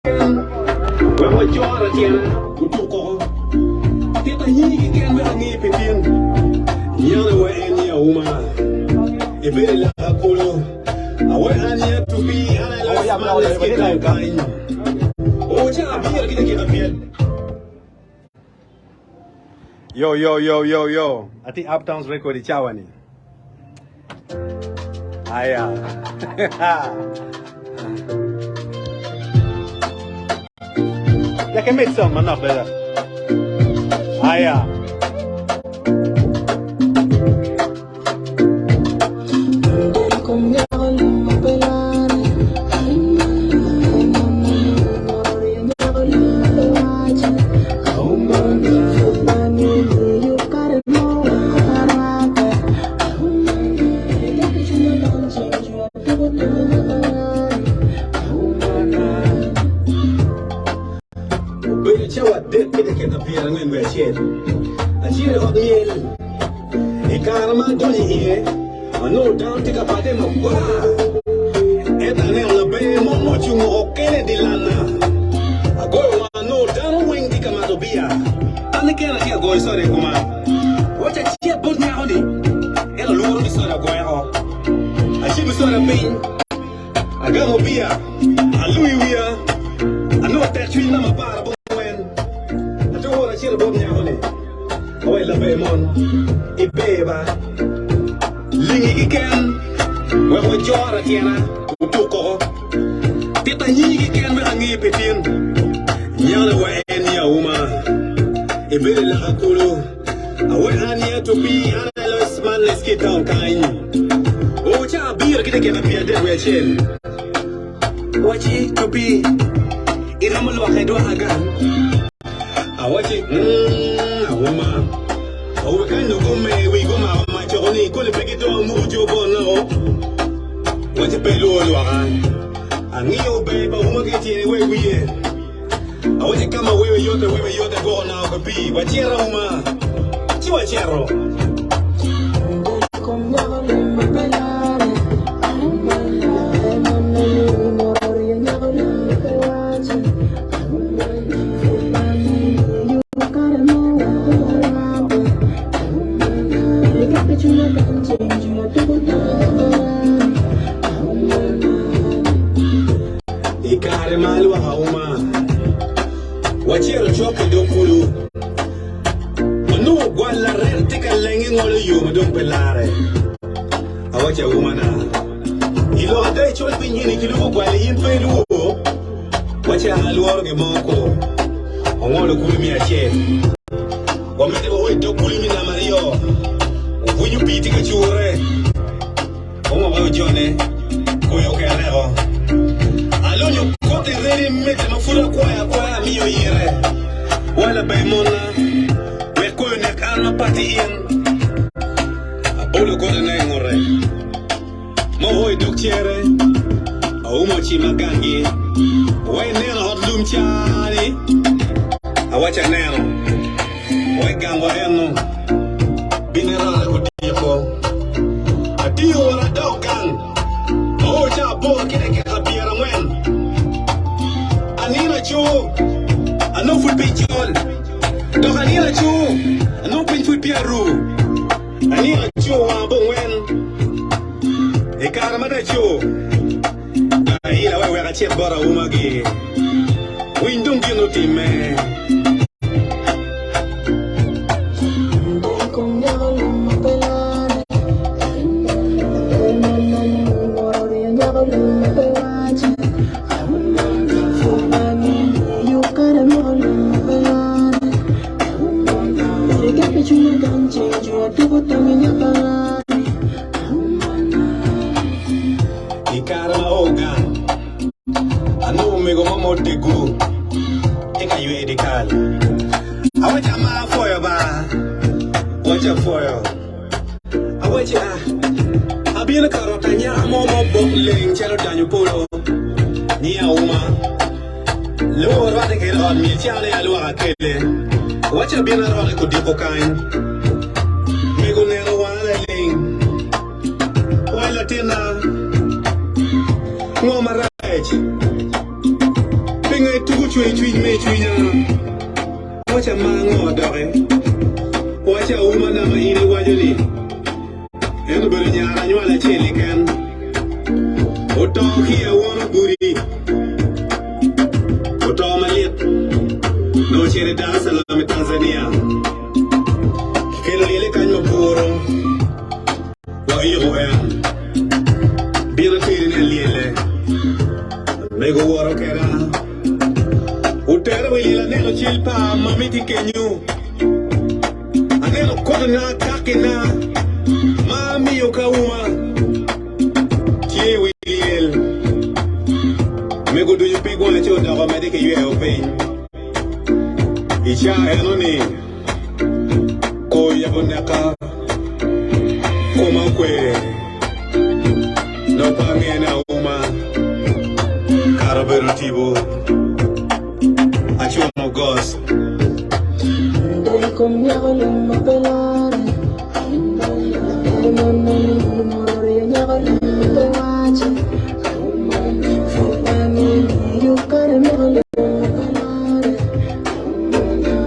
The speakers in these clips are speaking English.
Well, Jordan again, who took all. Did the he again with a nip in Yana way in your woman. A very lot of polo. I want Anya to be an let's get that kind. Oh, I'm here to get a bit. Yo. I think Uptown's record is Chawani. Aya. You can make some, enough better. Aya. No down take a party no wow. Eta ne on be mo mo chungo okele dilana. A go one no down wing di kama to bia. Ani kena kia go sorry kuma. What a chip put me on it. Ela luo mi sora go ya. A chip sora pin. A ga mo bia. A lui wia. A no te chui na ma para bo wen. A to ora chip bo me on it. O ela be mon. I beba. Lingi ken, we jora tiena, utuko. Tita nyigi ken we angi petin. Nyana wa enya uma. Ebele la akulu. Awe anya to be analyst man let's get down kind. O cha beer kita kena beer de we chen. Wachi to be. Iramal wa kaido hagan. Awachi awuma. Awe kan no go me we go ma. Oni ko le peki to mu jo bono wo te pelo lo aga angi o be ba mo ke tiene we we awo te kama we yo te go na ko bi wa chero uma chi wa chero Ikare malu hauma wachero choke do kulu manu gwala rer tika lengi ngolo yo madon pelare awacha umana ilo adai chol pinyini kilu gwala yin pelu wacha haluor ge moko ongolo kulumi ache wamete wo do kulumi na mario When you beat the chure, como va Johnny, coyo que arrego. Alonyo kote ready mete no fura kwaya miyo yere. Wala bay mona, we koyo nek alma pati in. Apolo kote na ngore. Mo hoy doktiere, aumo chi magangi. Way neno hot lum chani. Awacha neno. Way gango eno. Binera ko dipo adio wala dokan o ja bo kide ke abiera mwen anina chu ano ful pichol do anina chu ano pin ful piaru anina chu wa bo wen e kara mada chu ila we ga che bora umagi windung gino time Ikarama ogan anu mego mamo degu eka yu edikal awacha ma foyo ba wacha foyo awacha abina karota nya momo bokling chelo danyo polo ni auma lo rwade ke ron mi chale alu akele wacha bina rwade ko dipo kain mego nero wala ling Latina, ngoma right. ngay tugu chui me chui na. Wacha mango dore. Wacha uma na maini wajali. Eno beri nyara nyala chili kan. Otoki ya wana buri. Otoki malit. No chere Dar es Salaam Tanzania. Kelo lele kanyo puro. Wa iyo Bila tiri ne lele. Nego waro kera. Utera wila neno chilpa mamiti kenyu. Aneno kodo na kakena. Mami yokauma. Chie wiliel. Mego do you pick one cho da medike you e open. Icha enoni. Ko yabonaka. Koma kwe. No pangena uma. Carabero tibo. Achomo ghost. Dai conmigo le mapelare. Dai mami more nyaga le mapelache. Fulani you kare me le mapelare.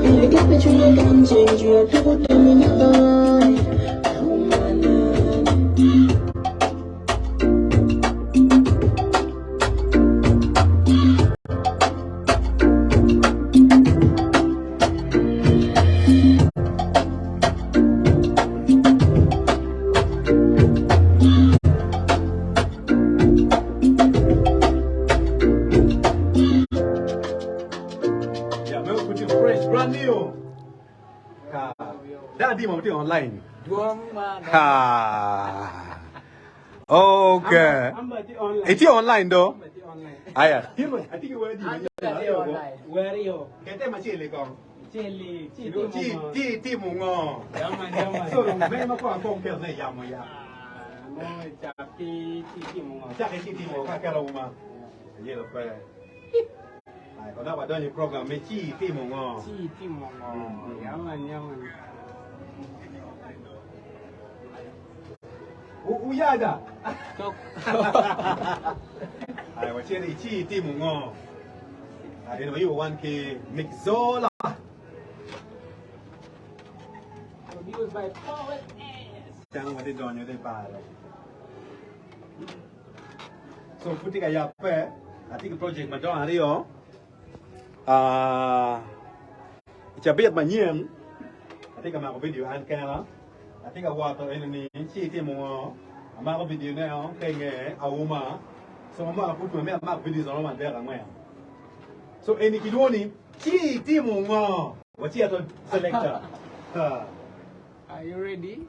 You get me you can change you to go to me now. Brand new. Daddy mau tengok online. Ha. Okay. Itu online doh. Ayah. Ati ke wadi. Where you? Kita masih lekong. Chili, Ti mungo. Yaman. So, memang kau angkong kerja yang mana? No, tapi mo. Cak ti mungo kalau rumah. Ye lepas. Kau nak buat ni program meci ti mungo. Mo. Yaman. Uya dah. Tok. Ay, 我这里去地蒙哦。Ini bayu wan ke mixola. Produced by Power S. Jangan ada donyo de bar. So puti kaya apa? Ati ke project macam hari yo. Cabit manyem. Ati ke mak video an kala. Ati ke wato ini ci ti mongo. Mak video ne on kenge awuma. So mak putu me mak video zalo man dera ngwe. So ini kidoni ci ti mongo. 我记得 selector. Are you ready?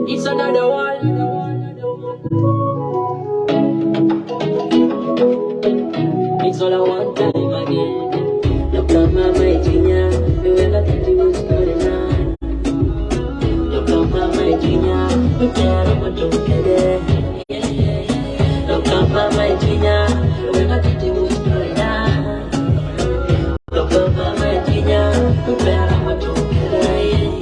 It's another one. It's all I want time again. Look at my Virginia, the way that you was going on. Look at my Virginia, look at what you did. Look at my Virginia, the way that you was going on. Look at my Virginia, look at what you did.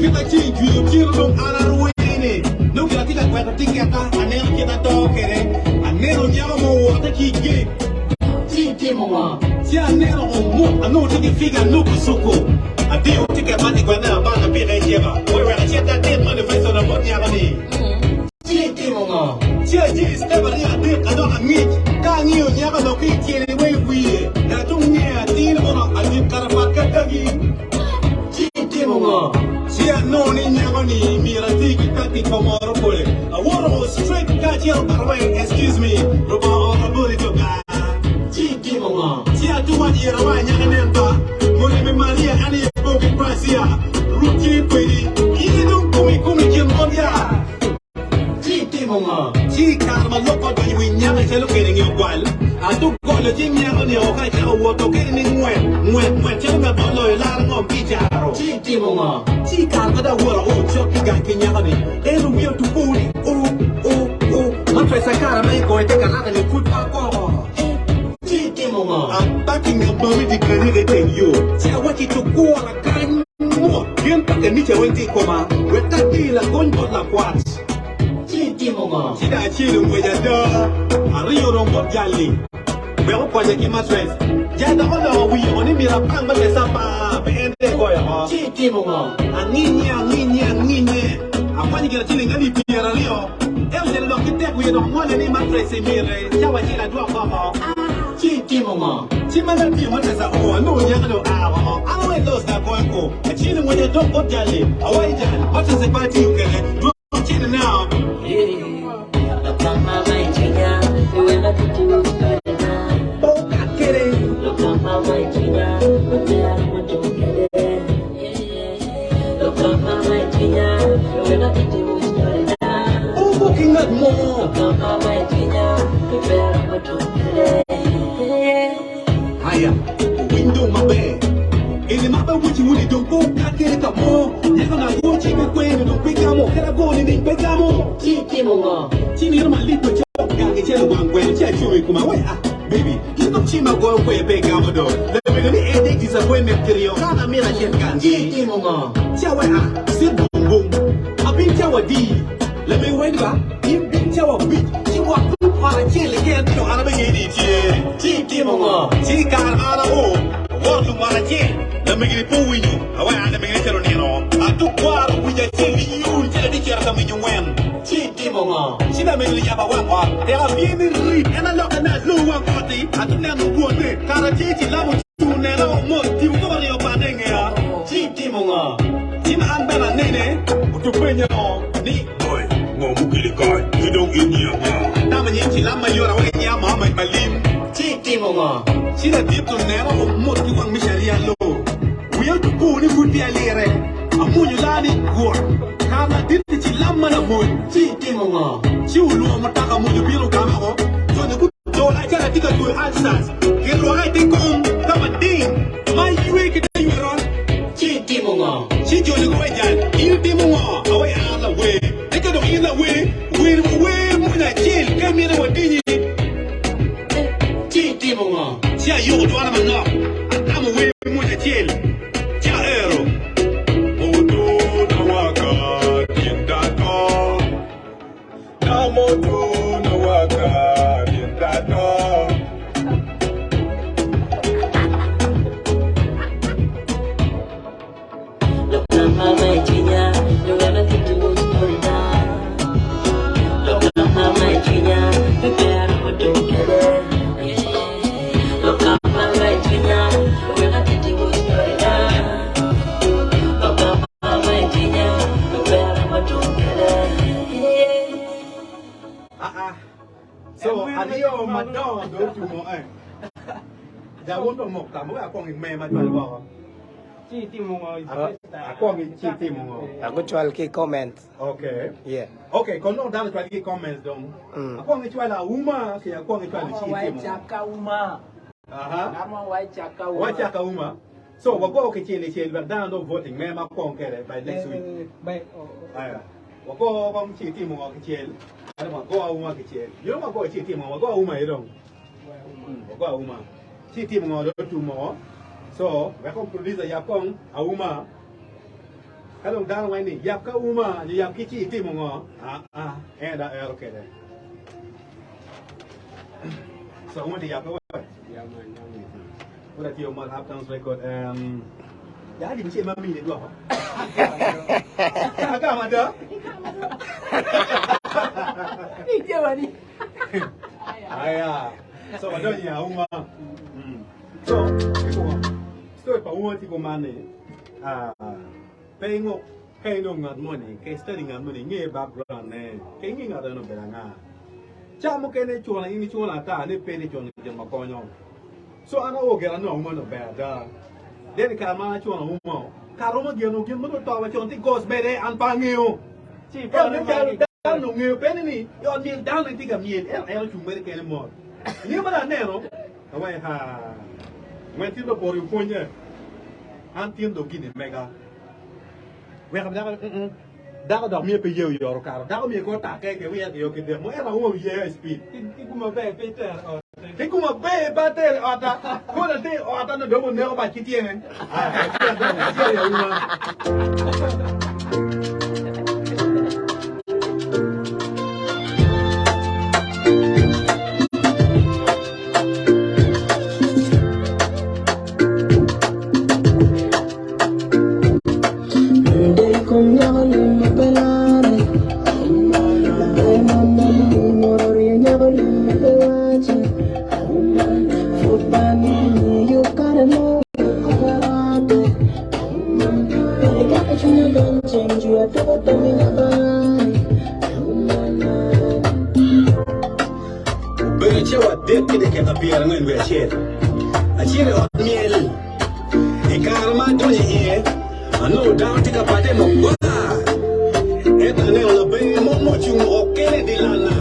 Kita ciri dong arah ini. Nu kita tidak kuat tiket aneh kita tokere. Aneh nyama mau ada kiki. Citi mama. Si aneh mau anu tiki figa nu kusuku. Adio tiket mati kuat na bang pire jeba. Wewe achieta tet manifesto na bot nyama ni. Citi mama. Cia step ari ade kado angit. Ka ngiyo nyama no kiki wewe. Na tungnya tin mo adi karapat kagi. Citi mama. Sia no ni nyama ni mira tiki kati komoro pole. A water straight kajil barway. Excuse me. Roba ora buri toga. Citi mama. Sia tu mani rawa nyaka nemba. Mole me Maria ani bogi prasia. Ruki kwedi. Ini dong kumi kimbonia. Citi mama. Ci karma loko do yi nyama chelo kere ngi gwal. Atu golo ci nyama ni o ka cha woto kere ni ngwe chelo me bolo la ngom picharo. Citi mama. Ci karma da wora o choki ga ke nyama ni. Elu wi tu kuri. Man pesa cara me ko te kana ni foot ko. Citi mama. Attacking the body di kani de ten yo. Ci awati to ko la kan mo. Yen pa ke ni che wenti koma. Weta ti la gonjo la kwat. Citi mama. Ci da ci lu mo ya da. Ari don't go jolly. Well, project in my stress. Jada hono we only mira pang ba sa pa ende ko yo. Chiti mo nga. Anginya. Apani kira chini ngani pira lio. El de lo kite ku yo mo ni ma stress mire. Chawa chila dua ko. Chiti mo nga. Chimana ti mo sa o no nya do a mo. Awe los na ko ko. Chini mo ye don't go jolly. Awai jan. What is the party you can do? Chini now. Look at my mind, Gina. You will not do it. Look at my mind, Gina. But they are not doing it. Look at my mind, Gina. You will not do it. Oh, looking at more. Look at my mind, Gina. But they are not doing it. Hiya, window my bed. In the map which you would don't go, can't get it up more. You're gonna go check a queen and don't pick up more. Can I go in the pick up more? Chiti mo nga. Chini my lip with your gang, tell one when check you come away. Baby, you don't see my go away, big amado. Let me get the headache disappointment to you. Can't I mean I can't gangi? Chiti mo nga. Chawa, sit boom boom. I've been Chawa D. Let me wait back. You've been Chawa beat. You walk through for a chill again to Arabay. Chiti mo nga. Chica, Arabo. Walk to Marachi. Let me get it for you. I want to make it on you. I took part with your chili. You tell the chair coming you win. Chiti mo nga. She not make it yaba one. They are being read. And I look at that low one party. I don't know what they. Karachi, Lamu, Nero, Most, you go on your banding here. Chiti mo nga. Tina and Bella Nene. To bring you on. Ni boy. No, Mukili guy. You don't get near. Namaji, Lama, you're away. Mama, my limb. Chiti mo nga. She that deep to Nero, Most, you want Michelia low. We are to go in good dear lere. A moon you land it good. Kama did the Chilamana moon. Chiti mo nga. She will know Mataka Mujabiro Kamao. So the good door I can't take her to answers. Get right, they come and ding. My you wake it you run. Chiti mo nga. She joined the way down. You demo away out the way. They can do in the way. We're away when I chill. Come in with Dini. Chiti mo nga. See, you do want to know. I'm away when I chill. So, adios, madam, don't you know? That won't be mocked. I'm going to make my child. Chiti mo nga. I'm going to cheat him. Aku jual ke comment. Okay. Yeah. Okay, kalau dah nak bagi comments dong. Aku nak cuci lah uma, saya aku nak cuci cheat him. Uma. Aha. Nama wai caka uma. Why cakap uma? So, aku okay cheat, but dah no voting. Memang aku okay by next week. Baik. Ayah. Aku orang cheat him, aku cheat. Ada aku uma cheat. You know aku cheat him, aku uma itu. Aku uma. Cheat him, aku tu mau. So, aku producer yapong uma. Kalau dah main ni, yap ke uma, yap kici itu mongo. Dah okay dah. So, uma dia apa? Yaman. Udah tiup mal hab tang record. Jadi mesti mami ni dua. Agak ada. Ini mana? Ayah. So, ada ni uma. So, story pa uma ti ko mane. Pengok kaino ngat mo ni, kay study ngat mo ni, nge background ne, kay nge ngat ano belanga. Chamo kene chona ini chona ta ne pene chona jama konyo. So ana o gera no mo no bada. Den ka ma chona umo. Karoma geno mo to wa chona ti gos bere an pangeo. Chi Pa ne ka dan no ngeo pene ni, yo mi dan ni tiga mi el chumere kene mo. Ni ma da ne no. Awai ha. When ti do por yu ponye. Antin do gine mega. We have daga da mi pe yeu yo karo daga mi ko ta ke we yo ke de mo era wo ye speed Kuma be Peter. ke kuma be ba te ata ko da te ata no do mo ne ba kiti en ya uma Oi chewa det kide ke tapier ngwen we chet. A chere hot miel. E karma donye e. Ano down tika pate mo kwa. Eta ne on la be mo chung okele dilana.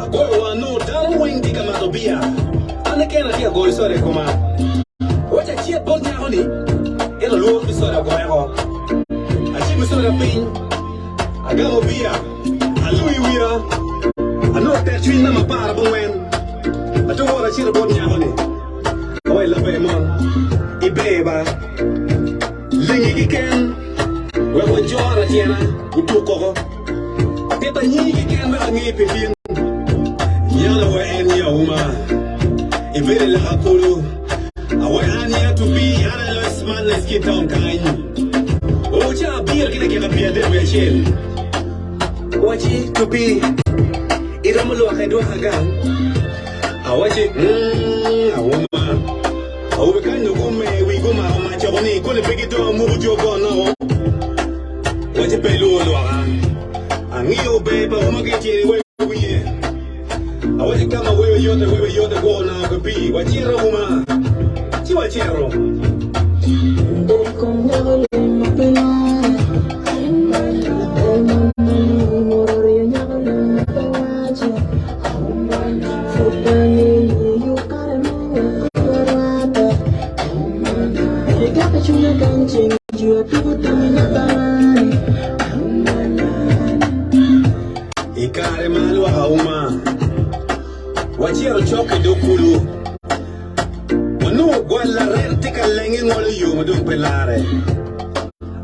A go wa no down wing tika matobia. Ane kena tia go sore koma. Wacha chet bol nya honi. Ela luo bisora go ero. A chi bisora pin. Agamo bia. A lui wia. A no te chui na mapara bongwen. A to wora chira bol nya honi. Oi la be mon. Ibeba. Lingi giken. We wo jora tiena. Utuko. Teta nyi giken me angi pipin. Nyala we en ya uma. Ibere la akulu. Awe anya to be analyst man let's get down kain. Ocha beer kina beer de we chill. Wachi to be iramulo akaido hagang. Awachi awuma. Awe kanyo gume we guma ma chaboni kole pegito mujo bono. Wachi pelu lo angio beba umageti we we. Awachi kama wewe yote go na kupi. Wachira uma. Chiwachero. Ikare malu hauma. Wachero choke dokulu. Manu gwala rente kalenge ngoli yo madum pelare.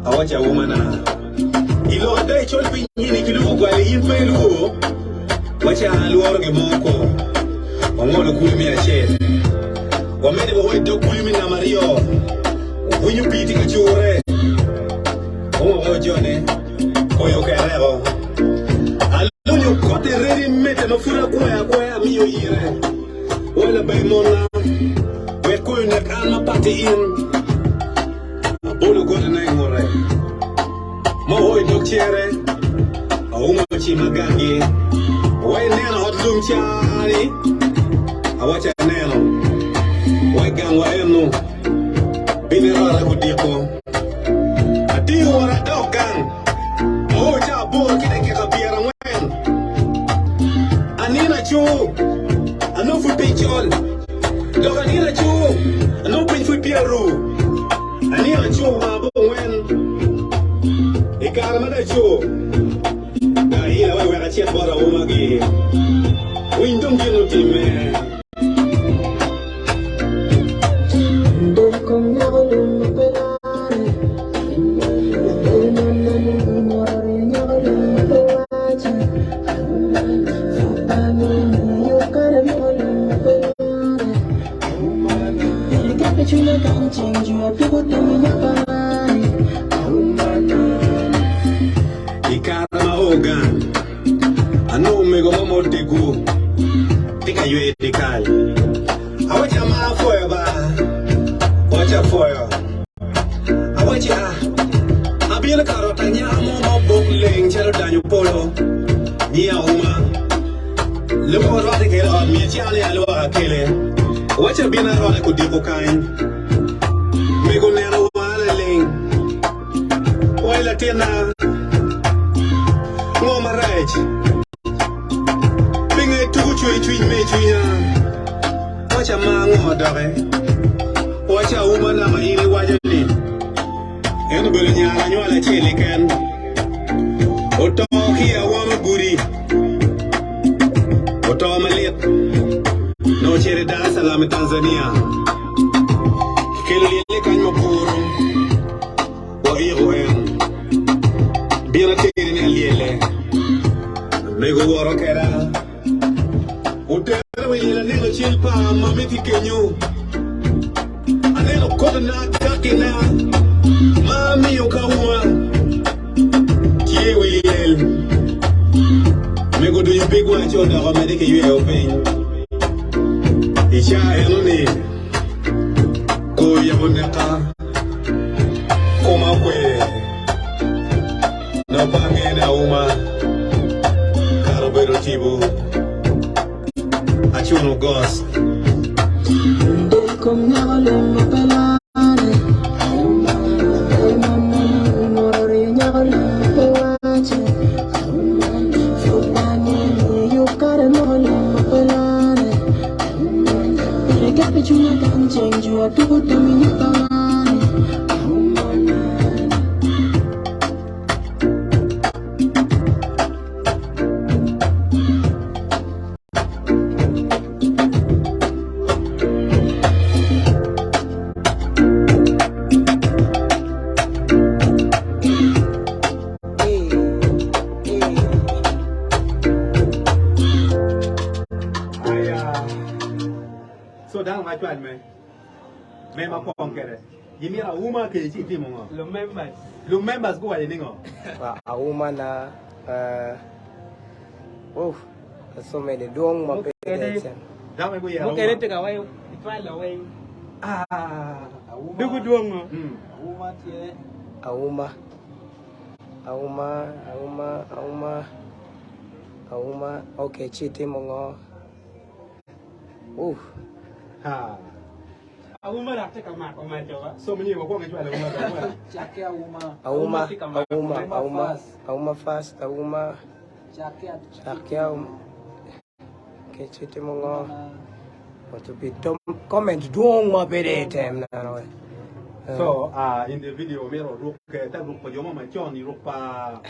Awacha umana. Ilo adai chol pinyini kilu gwala impelu. Wacha aluoro ge moko. Wangolo kulmi ashe. Wamede bo hoy kulmi na Mario. Wunyu piti kachure. Omo jone. Oyo kerero. Alunyo kote reri mete mafura kwa miyo ire. Wala baimona. We're going to Alma Party in Bolo Golden More. Mohoy Dochere, Aumachi Magangi, Why Nana Hot Zoom Chari? I watch a Nano. Why Gang Waeno? Binera Gudiko. A deal or a dog gang. Oh, Jabo, can I get a beer and when? Anina Chu, a no for picture. Look, I need a chew. An open for Pierrot. I need a chew, my when. He got another chew. Now, here, we're a check for a woman again. We don't get no team, man. Ikarama ogan. Ano mego momo tegu. Tika yue tikal. Awacha ma foyo ba. Wacha foyo. Awacha. Abila karota nya mo bokling chero danyo polo. Nia uma. Lemo rote kele mi chale alo akele. Wacha bina rote kudiko kain. Mego nero wala ling. Waila tena. Ngoma right. Binge tugu chui me chuya. Wacha mango dore. Wacha uma na maile wajali. Eno bele nyala nyola chele kan. Otoki awama guri. Otoma lit. No chere Dar es Salaam Tanzania. Kelele kan mapuro. Wa iro en. Bina tiri ni aliele. Nego woro kera. Utere wile neno chilpa mamiti kenyu. Aneno koda na kakina. Mami yokawa. Kie wile. Nego do you big one choda romedike yue open. Isha enoni. Koya boneka. Koma kwe. No bange na uma. Carabero tibu. chuno gos. Change you, do what you mean, So down my plan, man. Mema kongere. Yimira uma ke chi ti mo. Le members. Lu members go wa ningo. Auma na so many doing my parents. Down me go ya. Mo kere te ka wai itwa la wai. Dugu duongo. Uma tie. Auma. Okay, chiti mongo. Ha. Uma rak te ka mak o ma jawa. So many go ko ngwa la uma. Chake uma. Auma fast. Chake. Okay, chiti mongo. What to be comment doing my parents. So in the video mero ruk ta ruk pa yoma ma chon ni ruk pa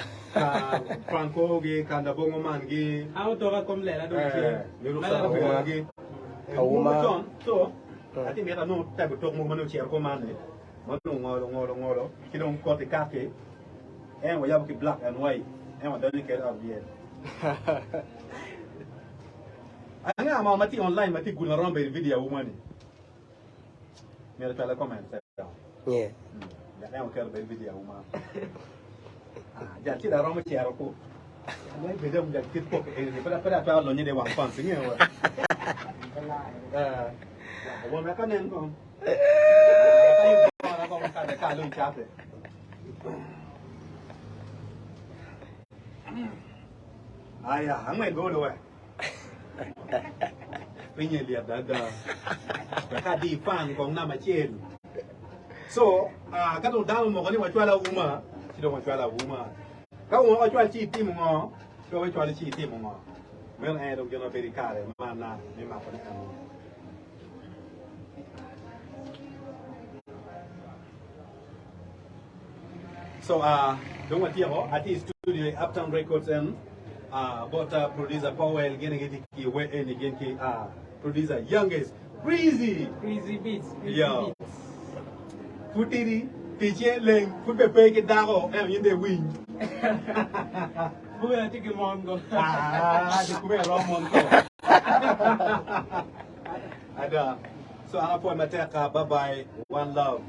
Franco gi kanda bongo man gi Au to ka kom le la do che. ni ruk sa ko gi Auma chon so ati mera no ta bu tok mo manu cher ko man ni manu ngolo kidong ko te ka ke en wa yab ki black and white en wa dani ke ab bien anga ma mati online mati gula rombe video umani mera ta la comment Yeah. Jangan kau beri video uma. Jangan tidak orang macam aku. Ini video macam kita ini pada apa lo ni dia wang pan sini awak. Awak mereka ni kau. Mereka kau makan dekat lu capek. Ayah, hangmen dulu eh. Punya lihat dada. Mereka di fan kau nama cien. So, kalau dah mau kau ni macam ala uma, tidak macam ala uma. Kau mau macam citi mungo, kau macam citi mungo. Mel dong jangan berikare, mana ni macam ni. So, don't want to artist studio Uptown Records and but producer Powell gini we any gini producer youngest Breezy Beats. Yo. Putiri, picture leng, put the pay it down, and in the wing. Bukan nanti ke Mongo. The Kuya Romongo. Ada. So, I'm going to bye bye. One love.